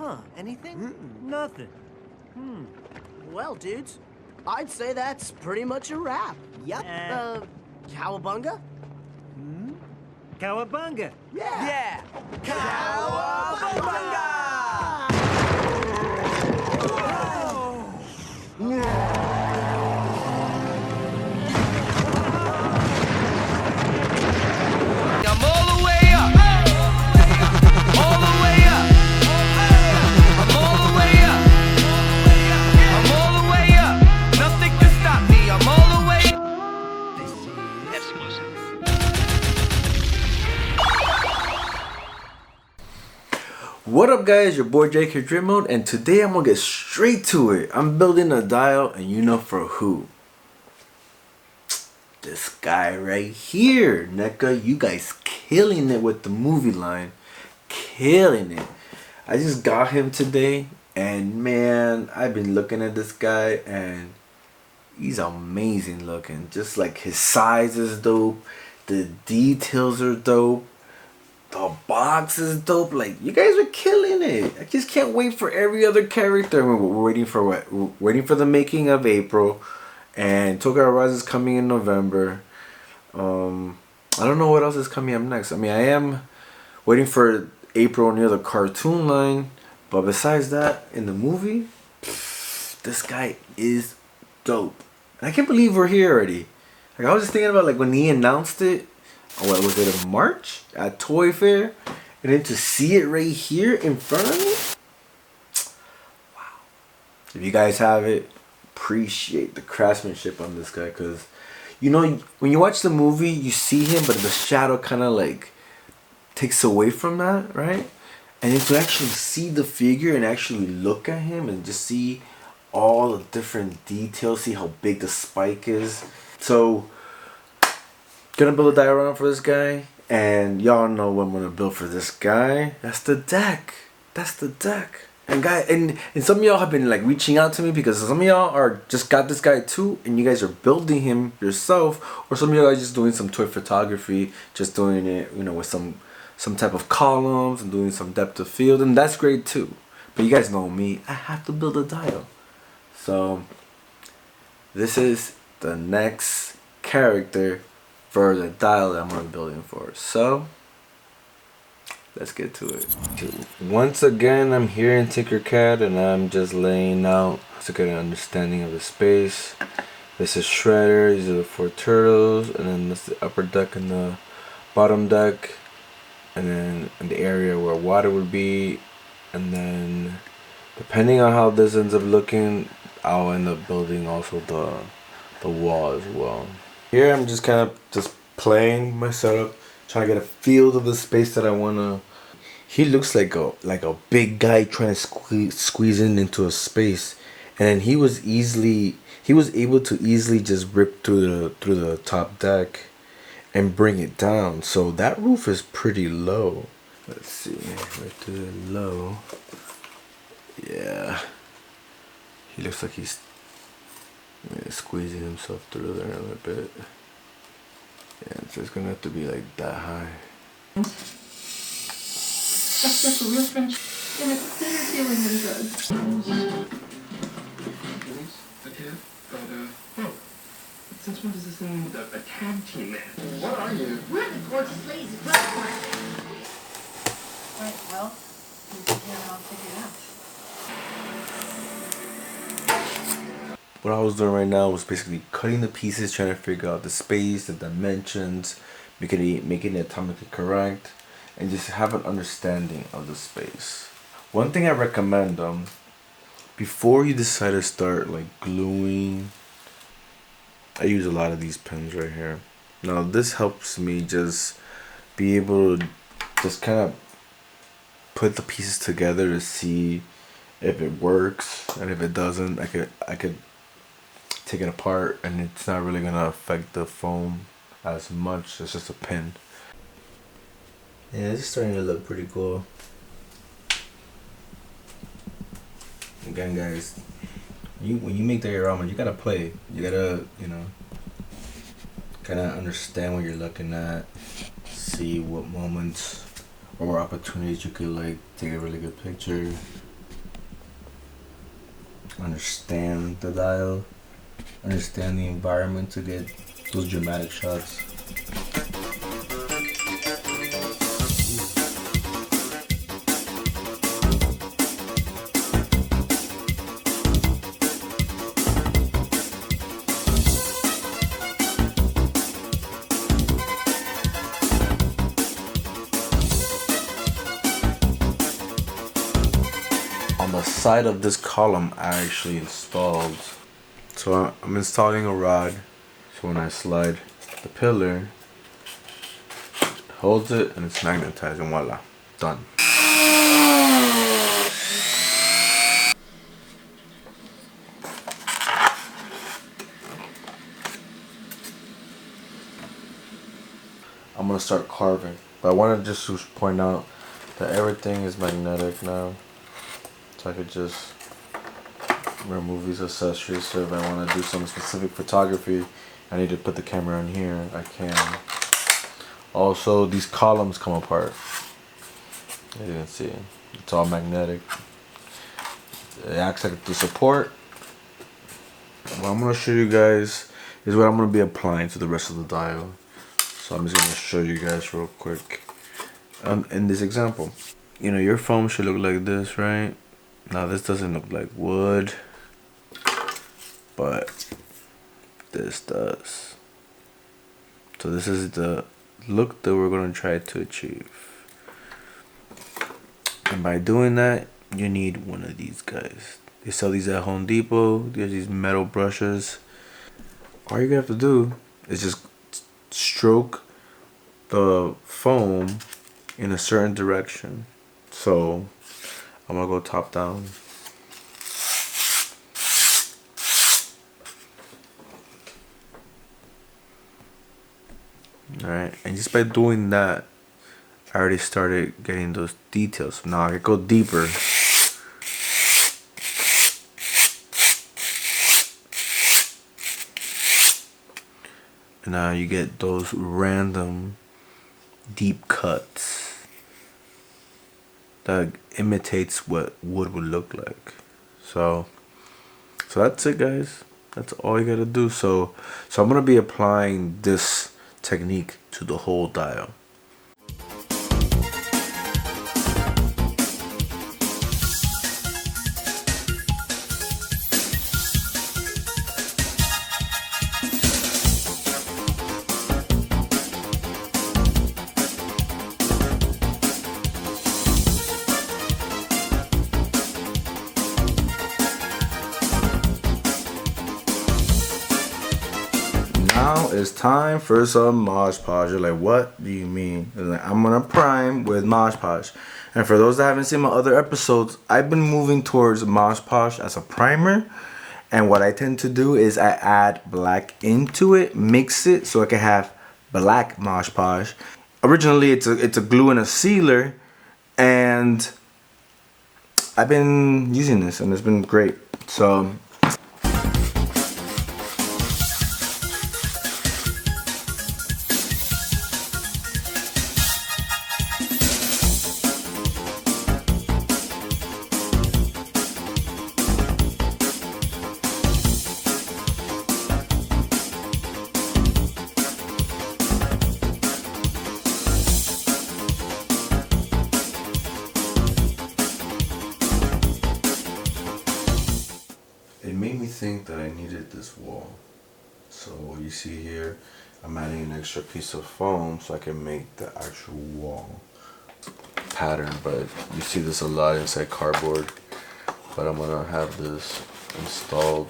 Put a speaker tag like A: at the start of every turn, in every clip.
A: Huh, anything? Nothing.
B: Well, dudes, I'd say that's pretty much a wrap.
A: Yep.
B: Cowabunga?
A: Cowabunga!
B: Yeah!
A: Cowabunga!
C: I'm all the way up. All the way up. I'm all the way up. I'm all the way up. Nothing can stop me. I'm all the way up. This is exclusive.
D: What up guys, your boy Jake here, dripmode, and today I'm gonna get straight to it. I'm building a dial, and you know for who. This guy right here, NECA. You guys killing it with the movie line. Killing it. I just got him today, and man, I've been looking at this guy, and he's amazing looking. Just like his size is dope. The details are dope. The box is dope. Like, you guys are killing it. I just can't wait for every other character. We're waiting for what? We're waiting for the making of April. And Tokyo Rise is coming in November. I don't know what else is coming up next. I mean, I am waiting for April near the cartoon line. But besides that, in the movie, this guy is dope. And I can't believe we're here already. Like, I was just thinking about, like, when he announced it. What was it, in March at Toy Fair, and then to see it right here in front of me. Wow. If you guys have it, appreciate the craftsmanship on this guy, because you know when you watch the movie you see him, but the shadow kind of like takes away from that, right? And then to actually see the figure and actually look at him and just see all the different details, see how big the spike is. So gonna build a diorama for this guy, and y'all know what I'm gonna build for this guy. That's the deck. That's the deck. And some of y'all have been like reaching out to me, because some of y'all are just got this guy too, and you guys are building him yourself, or some of y'all are just doing some toy photography, just doing it, you know, with some type of columns and doing some depth of field, and that's great too. But you guys know me, I have to build a dial. So this is the next character for the dial that I'm gonna be building for. So let's get to it. Once again, I'm here in Tinkercad, and I'm just laying out to get an understanding of the space. This is Shredder. These are the 4 turtles, and then this is the upper deck and the bottom deck, and then in the area where water would be, and then depending on how this ends up looking, I'll end up building also the wall as well. Here I'm just kind of just playing my setup, trying to get a feel of the space that I wanna. He looks like a big guy trying to squeeze into a space, and then he was able to easily just rip through the top deck and bring it down. So that roof is pretty low. Let's see, right to the low. Yeah, he looks like he's squeezing himself through there a little bit. Yeah, so it's gonna have to be like that high.
E: That's just a real friendship. And it's a better feeling than drugs. Since when does this thing with a tag team man? What are you?
F: We're the gorgeous ladies of Dripmode.
E: Right, well, we can all figure it out.
D: What I was doing right now was basically cutting the pieces, trying to figure out the space, the dimensions, making it atomically correct, and just have an understanding of the space. One thing I recommend, before you decide to start like gluing, I use a lot of these pens right here. Now this helps me just be able to just kind of put the pieces together to see if it works, and if it doesn't, I could take it apart, and it's not really gonna affect the foam as much. It's just a pen. Yeah, it's starting to look pretty cool. Again, guys, when you make diorama, you gotta play. You gotta, you know, kind of understand what you're looking at, see what moments or opportunities you could like take a really good picture, understand the dial, understand the environment to get those dramatic shots. On the side of this column I actually installed, so I'm installing a rod, so when I slide the pillar, it holds it and it's magnetized, and voila, done. I'm gonna start carving, but I wanted just to point out that everything is magnetic now. So I could just remove these accessories, so if I want to do some specific photography, I need to put the camera in here, I can. Also, these columns come apart. As you can see, it's all magnetic. It acts like the support. What I'm going to show you guys is what I'm going to be applying to the rest of the dial. So I'm just going to show you guys real quick. In this example, you know, your foam should look like this, right? Now this doesn't look like wood, but this does. So this is the look that we're going to try to achieve. And by doing that, you need one of these guys. They sell these at Home Depot. There's these metal brushes. All you're going to have to do is just stroke the foam in a certain direction. So I'm gonna go top down. Alright, and just by doing that, I already started getting those details. Now I can go deeper. And now you get those random deep cuts that imitates what wood would look like. So that's it, guys. That's all you gotta do. So I'm gonna be applying this technique to the whole dial. Now it's time for some Mod Podge. You're like, what do you mean? Like, I'm gonna prime with Mod Podge. And for those that haven't seen my other episodes, I've been moving towards Mod Podge as a primer. And what I tend to do is I add black into it, mix it so I can have black Mod Podge. Originally, it's a glue and a sealer, and I've been using this and it's been great. So it made me think that I needed this wall. So you see here, I'm adding an extra piece of foam so I can make the actual wall pattern. But you see this a lot inside cardboard. But I'm gonna have this installed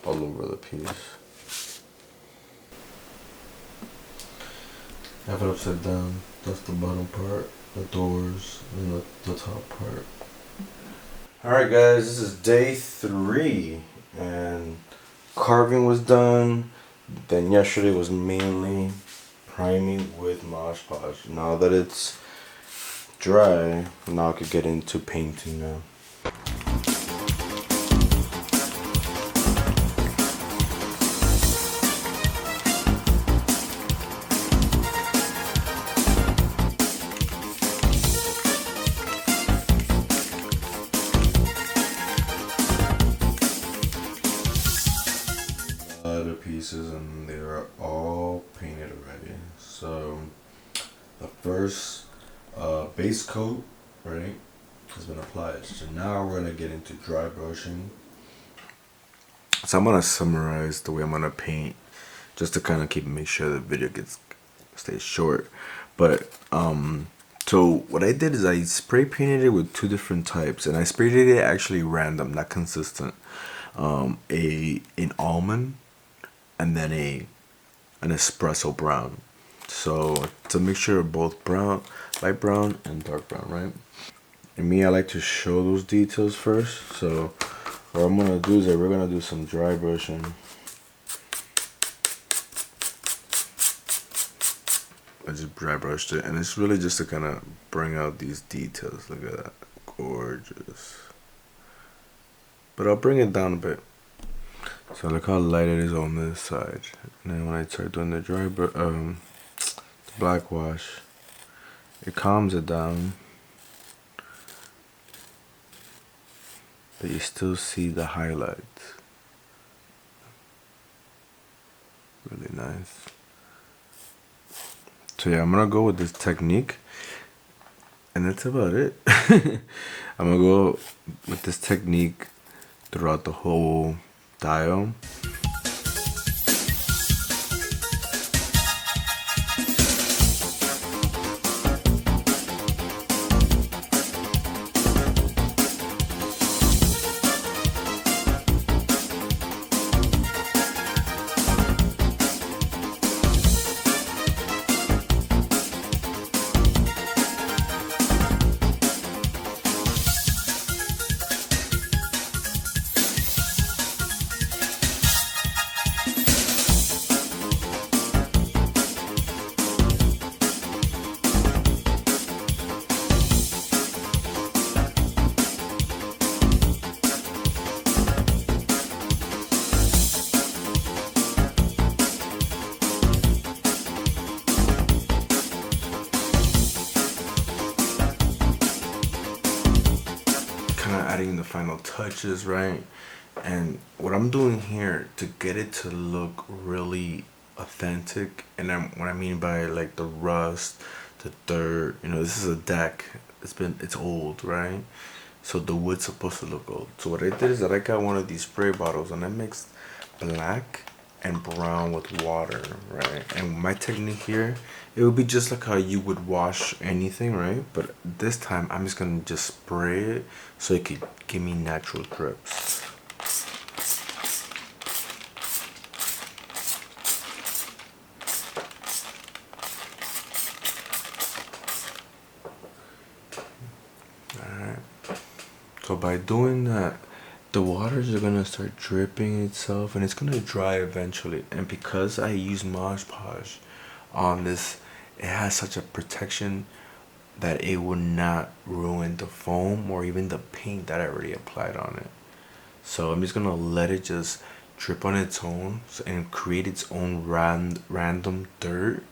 D: all over the piece. Have it upside down. That's the bottom part, the doors, and the top part. Alright guys, this is day 3 and carving was done. Then yesterday was mainly priming with Mod Podge. Now that it's dry, now I could get into painting now. first base coat, right, has been applied. So now we're gonna get into dry brushing. So I'm gonna summarize the way I'm gonna paint, just to kind of make sure the video stays short. But so what I did is I spray painted it with two different types, and I sprayed it actually random, not consistent. An almond, and then an espresso brown. So it's a mixture of both brown, light brown and dark brown, right? And me, I like to show those details first. So what I'm gonna do is that we're gonna do some dry brushing. I just dry brushed it, and it's really just to kind of bring out these details. Look at that, gorgeous. But I'll bring it down a bit. So look how light it is on this side. And then when I start doing the black wash, it calms it down. But you still see the highlights. Really nice. So yeah, I'm gonna go with this technique, and that's about it. I'm gonna go with this technique throughout the whole dial. Adding the final touches, right? And what I'm doing here to get it to look really authentic, and what I mean by like the rust, the dirt, you know, this is a deck, it's old, right? So the wood's supposed to look old. So what I did is that I got one of these spray bottles, and I mixed black and brown with water, right? And my technique here, it would be just like how you would wash anything, right? But this time I'm just gonna just spray it so it could give me natural drips. Alright, so by doing that, the waters are gonna start dripping itself, and it's gonna dry eventually. And because I use Mod Podge on this, it has such a protection that it will not ruin the foam or even the paint that I already applied on it. So I'm just gonna let it just drip on its own and create its own random dirt,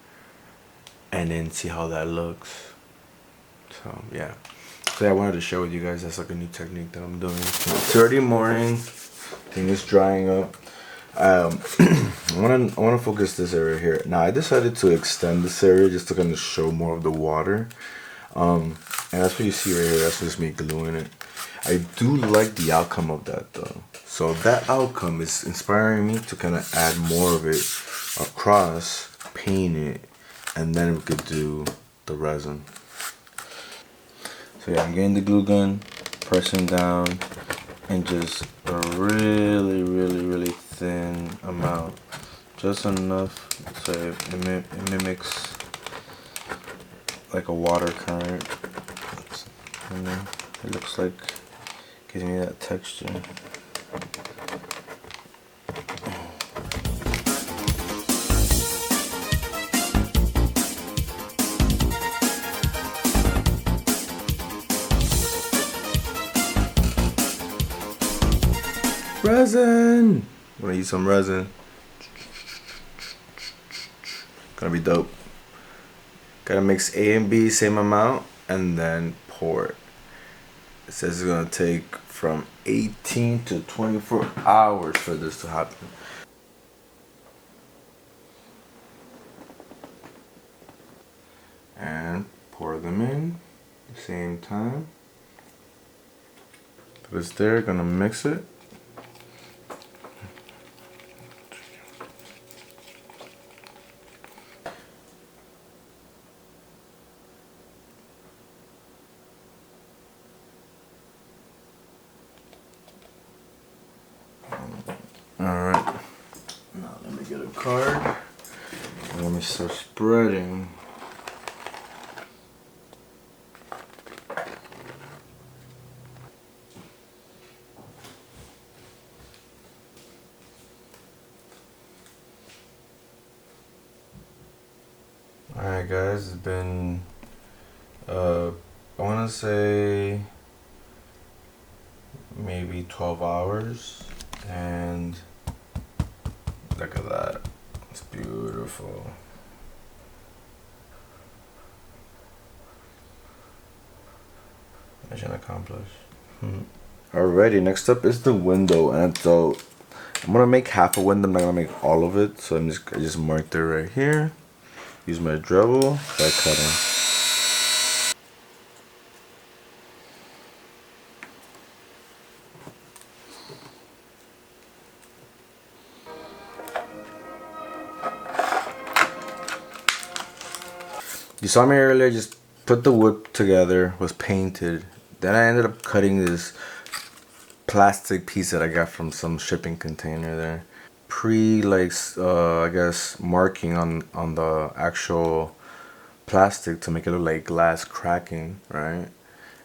D: and then see how that looks. So yeah. So I wanted to share with you guys, that's like a new technique that I'm doing. It's already morning, thing is drying up. I wanna focus this area here. Now I decided to extend this area just to kind of show more of the water. And that's what you see right here. That's just me gluing it. I do like the outcome of that though. So that outcome is inspiring me to kind of add more of it across, paint it, and then we could do the resin. So yeah, I'm getting the glue gun, pressing down, and just a really thin amount, just enough so it mimics like a water current, and then it looks like gives me that texture. Resin! I'm gonna use some resin. Gonna be dope. Gotta mix A and B same amount and then pour it. It says it's gonna take from 18 to 24 hours for this to happen. And plug them in at the same time. Put this there, gonna mix it. Alright, now let me get a card and let me start spreading. Alright guys, it's been I wanna say maybe 12 hours. And look at that, it's beautiful. Mission accomplished. Alrighty, next up is the window, and so I'm gonna make half a window. I'm not gonna make all of it, so I just marked it right here. Use my dribble, start cutting. You saw me earlier, just put the wood together, was painted. Then I ended up cutting this plastic piece that I got from some shipping container there. I guess, marking on the actual plastic to make it look like glass cracking, right?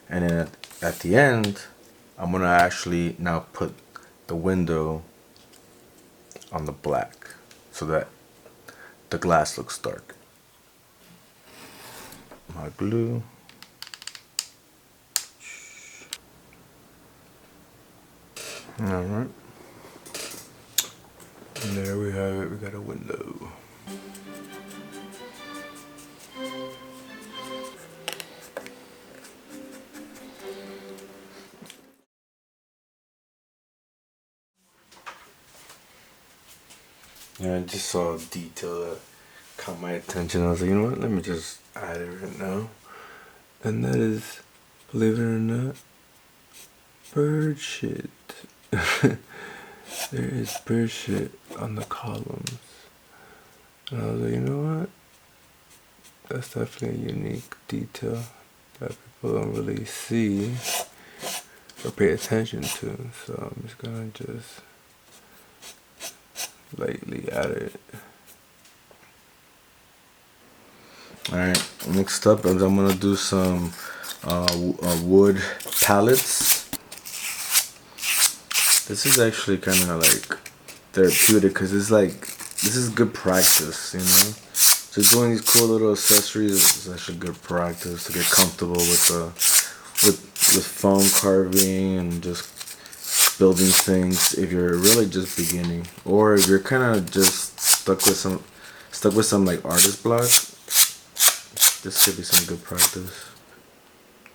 D: And then at the end, I'm gonna actually now put the window on the black so that the glass looks dark. My glue. Alright. And there we have it, we got a window. Yeah, I just saw a detail that caught my attention. I was like, you know what, let me just add it right now. And that is, believe it or not, bird shit. There is bird shit on the columns. And I was like, you know what? That's definitely a unique detail that people don't really see or pay attention to. So I'm just gonna lightly add it. Alright, next up is I'm gonna do some wood pallets. This is actually kind of like therapeutic because it's like, this is good practice, you know. So doing these cool little accessories is actually good practice to get comfortable with foam carving and just building things. If you're really just beginning, or if you're kind of just stuck with some like artist block, this could be some good practice.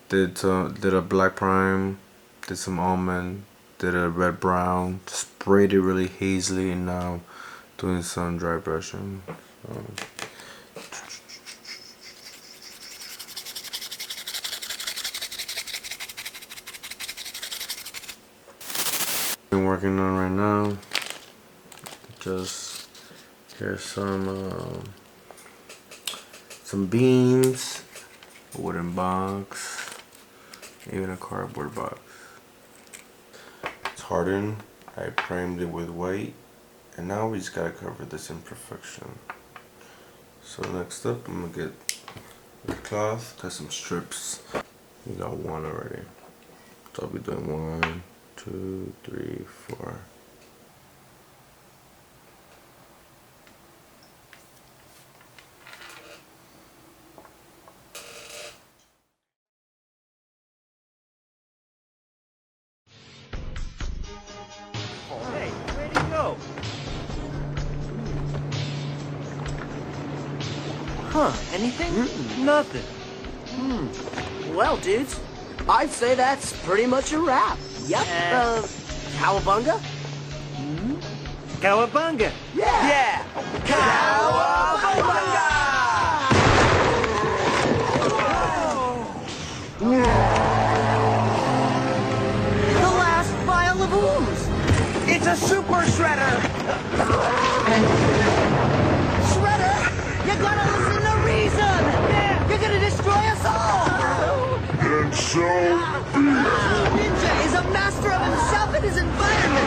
D: Did a black prime, did some almond, did a red brown, sprayed it really hazily, and now doing some dry brushing. Been working on right now. Just here's some beans, a wooden box, even a cardboard box. It's hardened. I primed it with white, and now we just gotta cover this imperfection. So next up, I'm gonna get the cloth, cut some strips. We got one already. So I'll be doing 1, 2, 3, 4.
A: Hey, where'd he go? Huh, anything? Nothing.
B: Well, dudes, I'd say that's pretty much a wrap. Yep. Cowabunga?
A: Cowabunga!
B: Yeah! Cowabunga! Ninja is a master of himself and his environment.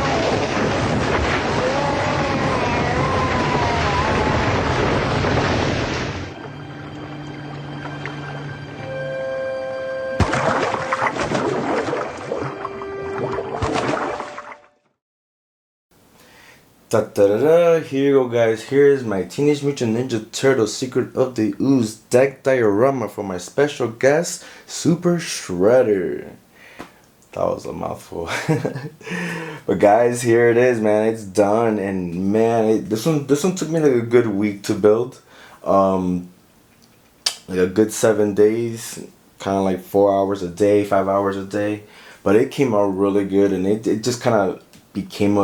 D: Here you go, guys. Here is my Teenage Mutant Ninja Turtle Secret of the Ooze deck diorama for my special guest, Super Shredder. That was a mouthful. But guys, here it is, man. It's done, and man, this one took me like a good week to build. Like a good 7 days, kind of like 4 hours a day, 5 hours a day. But it came out really good, and it just kind of became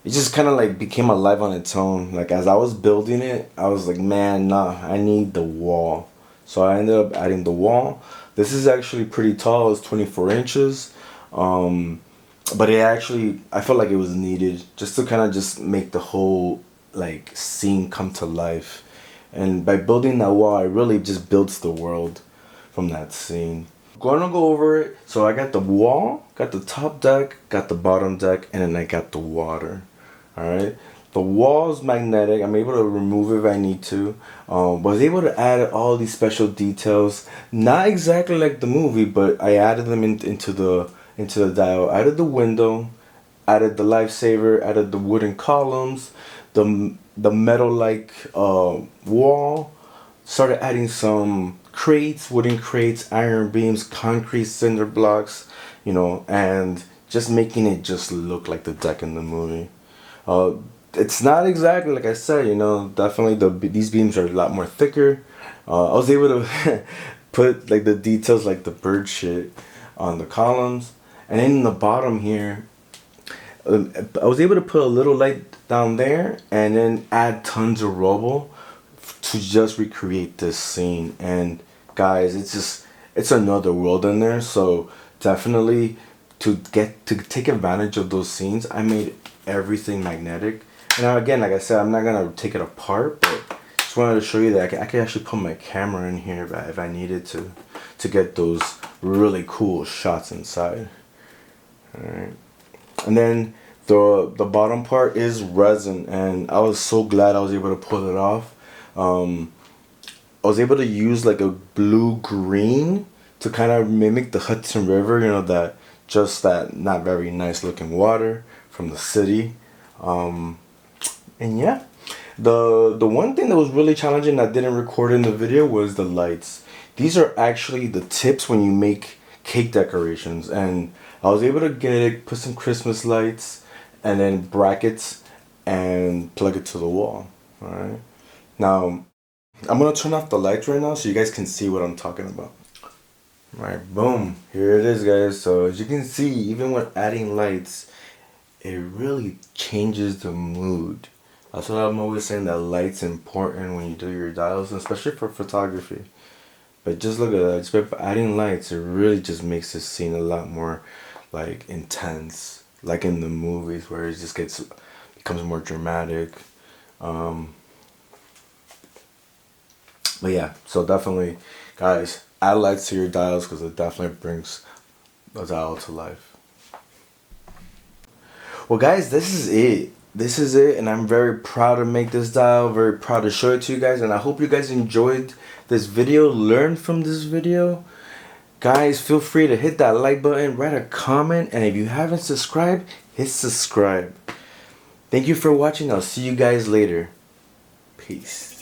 D: it just kind of like became alive on its own. Like as I was building it, I was like, man, nah, I need the wall. So I ended up adding the wall. This is actually pretty tall. It's 24 inches. But it actually, I felt like it was needed just to kind of just make the whole like scene come to life. And by building that wall, it really just builds the world from that scene. Gonna go over it. So I got the wall, got the top deck, got the bottom deck, and then I got the water. Alright, the wall is magnetic. I'm able to remove it if I need to. Was able to add all these special details, not exactly like the movie, but I added them into the dial. Added the window, added the lifesaver, added the wooden columns, the metal like wall. Started adding some crates, wooden crates, iron beams, concrete cinder blocks, you know, and just making it just look like the deck in the movie. It's not exactly like I said, you know, definitely these beams are a lot more thicker. I was able to put like the details like the bird shit on the columns, and then in the bottom here, I was able to put a little light down there and then add tons of rubble to just recreate this scene. And guys, it's another world in there. So definitely to take advantage of those scenes, I made everything magnetic. And again, like I said, I'm not gonna take it apart, but just wanted to show you that I could actually put my camera in here if I needed to get those really cool shots inside. All right, and then the bottom part is resin, and I was so glad I was able to pull it off. I was able to use like a blue-green to kind of mimic the Hudson River, you know, that not very nice looking water from the city. And yeah, the one thing that was really challenging that I didn't record in the video was the lights. These are actually the tips when you make cake decorations, and I was able to put some Christmas lights and then brackets and plug it to the wall. All right, now I'm gonna turn off the lights right now so you guys can see what I'm talking about. Alright, boom, here it is, guys. So as you can see, even when adding lights, it really changes the mood. That's what I'm always saying, that light's important when you do your dials, especially for photography. But just look at that, just by adding lights, it really just makes the scene a lot more like intense, like in the movies where it just becomes more dramatic. But yeah, so definitely, guys, add lights to your dials because it definitely brings the dial to life. Well, guys, this is it. This is it, and I'm very proud to make this dial, very proud to show it to you guys, and I hope you guys enjoyed this video, learned from this video. Guys, feel free to hit that like button, write a comment, and if you haven't subscribed, hit subscribe. Thank you for watching. I'll see you guys later. Peace.